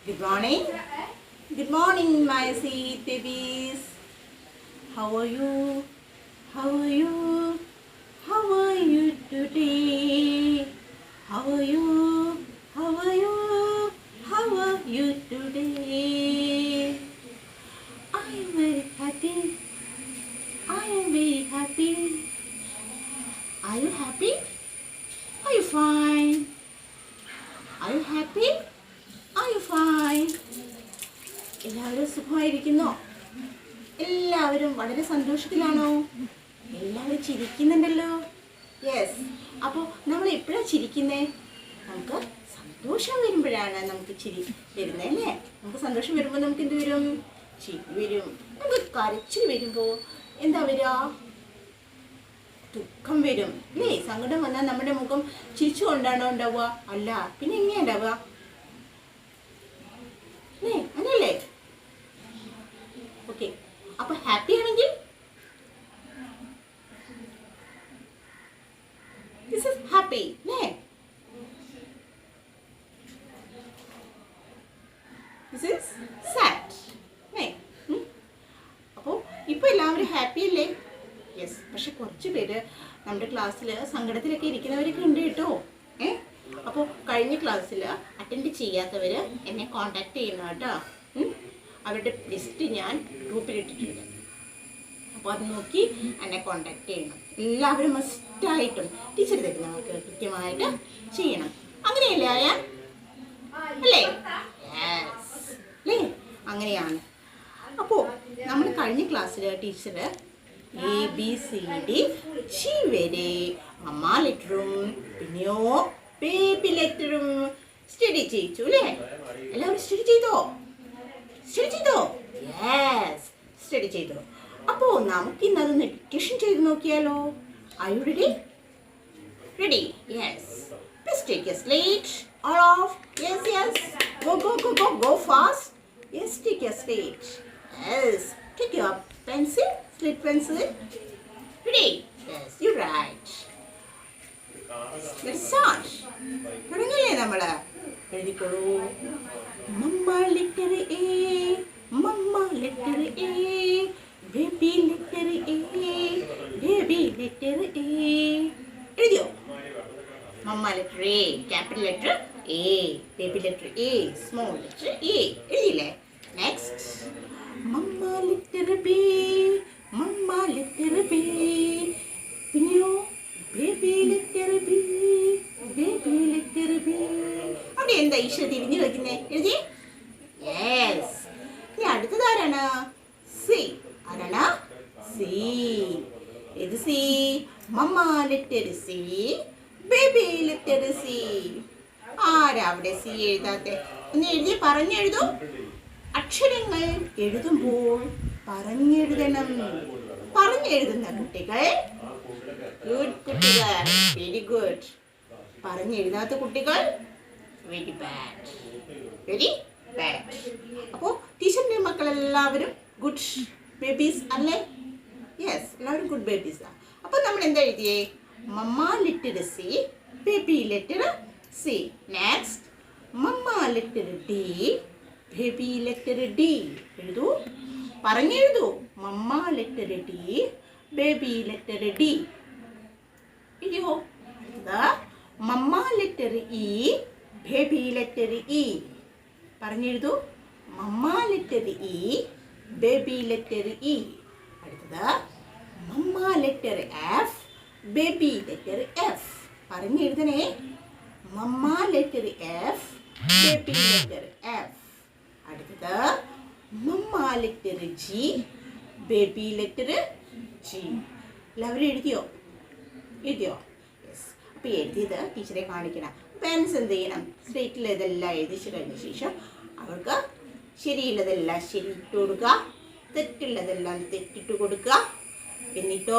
Good morning. Good morning, my sweet babies. How are you? How are you? How are you today? How are you? How are you? How are you today? I am very happy. I am very happy. Are you happy? Are you fine? Are you happy? Are you fine? എല്ലാവരും സുഖമായിരിക്കുന്നോ? എല്ലാവരും വളരെ സന്തോഷത്തിലാണോ? എല്ലാവരും ചിരിക്കുന്നുണ്ടല്ലോ. Yes. അപ്പോൾ നമ്മൾ എപ്പോഴാണ് ചിരിക്കുന്നേ? നമുക്ക് സന്തോഷം വരുമ്പോഴാണ് നമുക്ക് ചിരി വരുന്നത് അല്ലേ? നമുക്ക് സന്തോഷം വരുമ്പോൾ നമുക്ക് എന്ത് വരും? ചിരി വരും. നമുക്ക് കരച്ചിൽ വരുമ്പോൾ എന്താ വരിക? ദുഃഖം വരും അല്ലേ? സങ്കടം വന്നാൽ നമ്മുടെ മുഖം ചിരിച്ചുകൊണ്ടാണോ ഉണ്ടാവുക? അല്ല, പിന്നെ എങ്ങനെയാ ഉണ്ടാവുക? അങ്ങനല്ലേ? ഓക്കെ. അപ്പൊ ഹാപ്പി ആണെങ്കിൽ ദിസ് ഈസ് ഹാപ്പി അല്ലേ? ദിസ് ഈസ് സാഡ് അല്ലേ? അപ്പോൾ ഇപ്പോൾ എല്ലാവരും ഹാപ്പി അല്ലേ? യെസ്. പക്ഷെ കുറച്ച് പേര് നമ്മുടെ ക്ലാസ്സിൽ സങ്കടത്തിലൊക്കെ ഇരിക്കുന്നവരൊക്കെ ഉണ്ട് കേട്ടോ. അപ്പോൾ കഴിഞ്ഞ ക്ലാസ്സിൽ അറ്റൻഡ് ചെയ്യാത്തവർ എന്നെ കോൺടാക്ട് ചെയ്യണം കേട്ടോ. അവരുടെ ലിസ്റ്റ് ഞാൻ ഗ്രൂപ്പിലിട്ടിട്ടുണ്ട്. അപ്പോൾ അത് നോക്കി എന്നെ കോൺടാക്ട് ചെയ്യണം. എല്ലാവരും മസ്റ്റായിട്ടും ടീച്ചർ തരുന്ന നമുക്ക് കൃത്യമായിട്ട് ചെയ്യണം. അങ്ങനെയല്ലേ ആയാൽ? അല്ലേ? യെസ് അല്ലേ? അങ്ങനെയാണ്. അപ്പോൾ നമ്മൾ കഴിഞ്ഞ ക്ലാസ്സിൽ ടീച്ചർ ABCD ചി വരെ അമ്മ ലെറ്ററും പിന്നെയോ ബേബി ലെറ്ററും സ്റ്റഡി ചെയ്യിച്ചു അല്ലേ? എല്ലാവരും സ്റ്റഡി ചെയ്തോ? യെസ്, സ്റ്റഡി ചെയ്തോ. അപ്പോൾ നമുക്ക് ഇന്ന് അതൊന്ന് ഡിക്റ്റേഷൻ ചെയ്ത് നോക്കിയാലോ? Are you ready? Ready? Yes. Please take a slate. All off. Yes. Go fast. Yes, take a slate. Yes. Take your pencil. Slit pencil. Ready? Yes, you're right. Let's start. തുടങ്ങില്ലേ നമ്മള്? എഴുതിക്കോളൂ. Mamma letter A, mamma letter A, baby letter A, baby letter A. എഴുതിയോ? Mamma letter A, capital letter A, baby letter A, small letter A. എഴുതിയില്ലേ? Next. Mamma letter B, mamma letter B, പിന്നെയോ baby letter B, baby letter B. അവിടെ എന്താ ഈശ്വര തിരിഞ്ഞു വെക്കുന്നേ? എഴുതി. Yes. ഇനി അടുത്തത് ആരാണ്? സി. ആരാണ്? സി. ഏത് C? Mamma letter C, baby letter C. ആരാ അവിടെ സി എഴുതാത്തെ? ഒന്ന് എഴുതി പറഞ്ഞെഴുതൂ. അക്ഷരങ്ങൾ എഴുതുമ്പോൾ പറഞ്ഞെഴുതണം. പറഞ്ഞെഴുതുന്ന കുട്ടികൾ ഗുഡ് കുട്ടികൾ, വെരി ഗുഡ്. പറഞ്ഞെഴുതാത്ത കുട്ടികൾ വെരി ബാഡ്, വെരി ബാഡ്. അപ്പോൾ ടീച്ചറിൻ്റെ മക്കളെല്ലാവരും ഗുഡ് ബേബീസ് അല്ലേ? യെസ്, എല്ലാവരും ഗുഡ് ബേബീസാണ്. അപ്പോൾ നമ്മൾ എന്താ എഴുതിയേ? Mamma letter C, baby letter C. Next. Mamma letter D, baby letter D. എഴുതൂ, പറഞ്ഞെഴുതൂ. Mamma letter D, baby letter D. എഴുതിയോ? Mamma letter E, baby letter E. പറഞ്ഞെഴുതൂ. Mamma letter E, baby letter E. അടുത്തത് mamma letter F, baby letter F. പറഞ്ഞെഴുതണേ. Mamma letter F, baby letter F. അടുത്തത് mamma letter G, baby letter G. എല്ലാവരും എഴുതിയോ? Yes. അപ്പോൾ എഴുതിയത് ടീച്ചറെ കാണിക്കണം. പാരൻസ് എന്ത് ചെയ്യണം? സ്ലേറ്റിൽ ഇതെല്ലാം എഴുതിച്ച് കഴിഞ്ഞ ശേഷം അവർക്ക് ശരിയുള്ളതെല്ലാം ശരിയിട്ട് കൊടുക്കുക, തെറ്റുള്ളതെല്ലാം തെറ്റിട്ട് കൊടുക്കുക. എന്നിട്ട്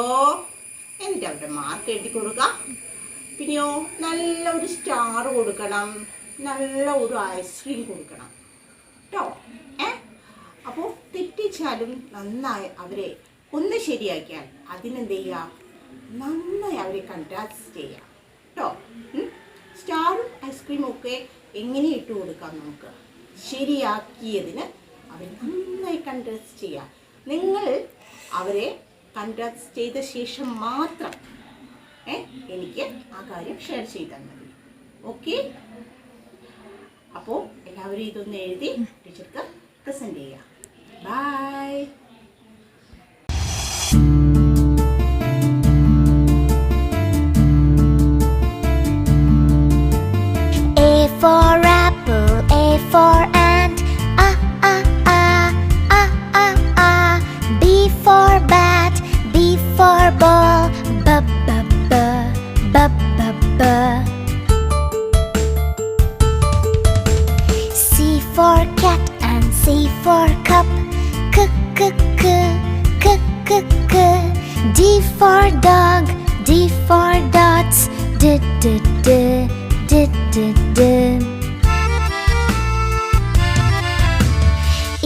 അവരുടെ മാർക്ക് എഴുതി കൊടുക്കുക. പിന്നെയോ നല്ല ഒരു സ്റ്റാർ കൊടുക്കണം, നല്ല ഒരു ഐസ്ക്രീം കൊടുക്കണം കേട്ടോ. അപ്പോൾ തെറ്റിച്ചാലും നന്നായി അവരെ ഒന്ന് ശരിയാക്കിയാൽ അതിനെന്ത് ചെയ്യുക? നന്നായി അവരെ കൺഗ്രാറ്റ്സ് ചെയ്യാം കേട്ടോ. സ്റ്റാറും ഐസ്ക്രീമും ഒക്കെ എങ്ങനെ ഇട്ട് കൊടുക്കാം നമുക്ക്? ശരിയാക്കിയതിന് അവർ നന്നായി കൺഗ്രാറ്റ്സ് ചെയ്യുക. നിങ്ങൾ അവരെ കൺഗ്രാറ്റ്സ് ചെയ്ത ശേഷം മാത്രം എനിക്ക് ആ കാര്യം ഷെയർ ചെയ്താൽ മതി. ഓക്കെ? അപ്പോൾ എല്ലാവരും ഇതൊന്ന് എഴുതി ടീച്ചർക്ക് പ്രസൻറ്റ് ചെയ്യുക. By. For apple, A for ant, B for bat, B for ball, B. C for cat and C for cup, K. D for dog, D for dots, D.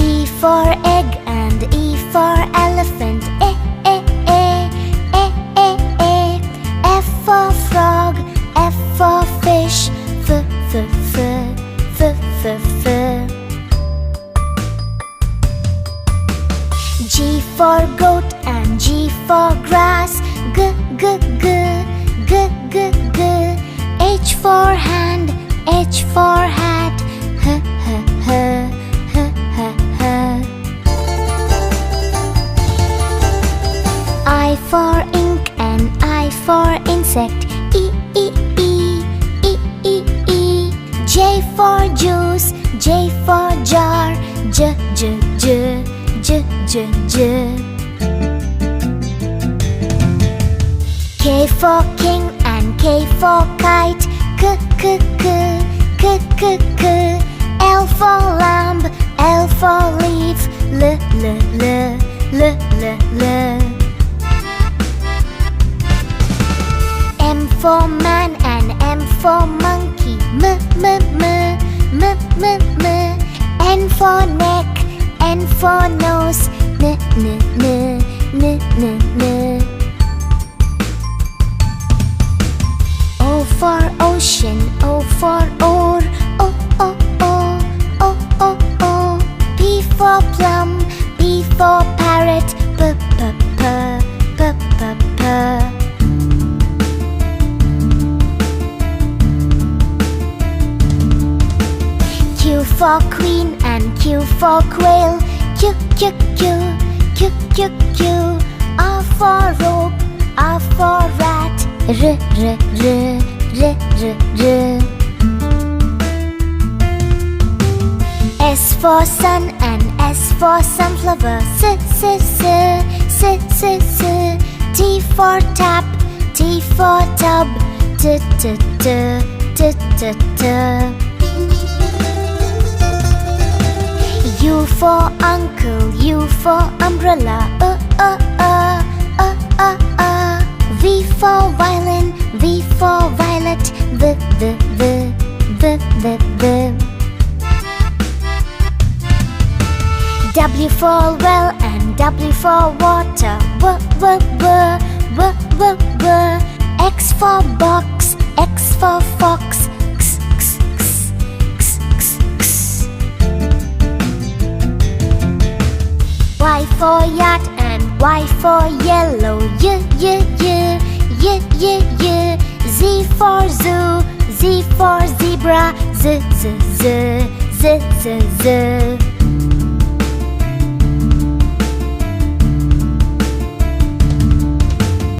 E for egg and E for elephant, F for frog, F for fish, F. G for goat and G for grass, G. H for hand, H for hat, H. I for ink and I for insect, E. J for juice, J for jar, J. K for king and K for kite, K. L for lamb, L for leaf, L. M for man and M for monkey, M. N for neck, N for nose, N. O for ocean, O for oar, O. P for plum, P for parrot, P. Q for queen and Q for quail, Q. R for rope, R for rat, R. S for sun and S for sunflower, T for tap, T for tub, T. U for uncle, U for umbrella, V for violin, V for violet, V. W for well and W for water, W. X for box, X for fox, X. Y for yacht and Y for yellow, Z for zoo, Z for zebra, Z.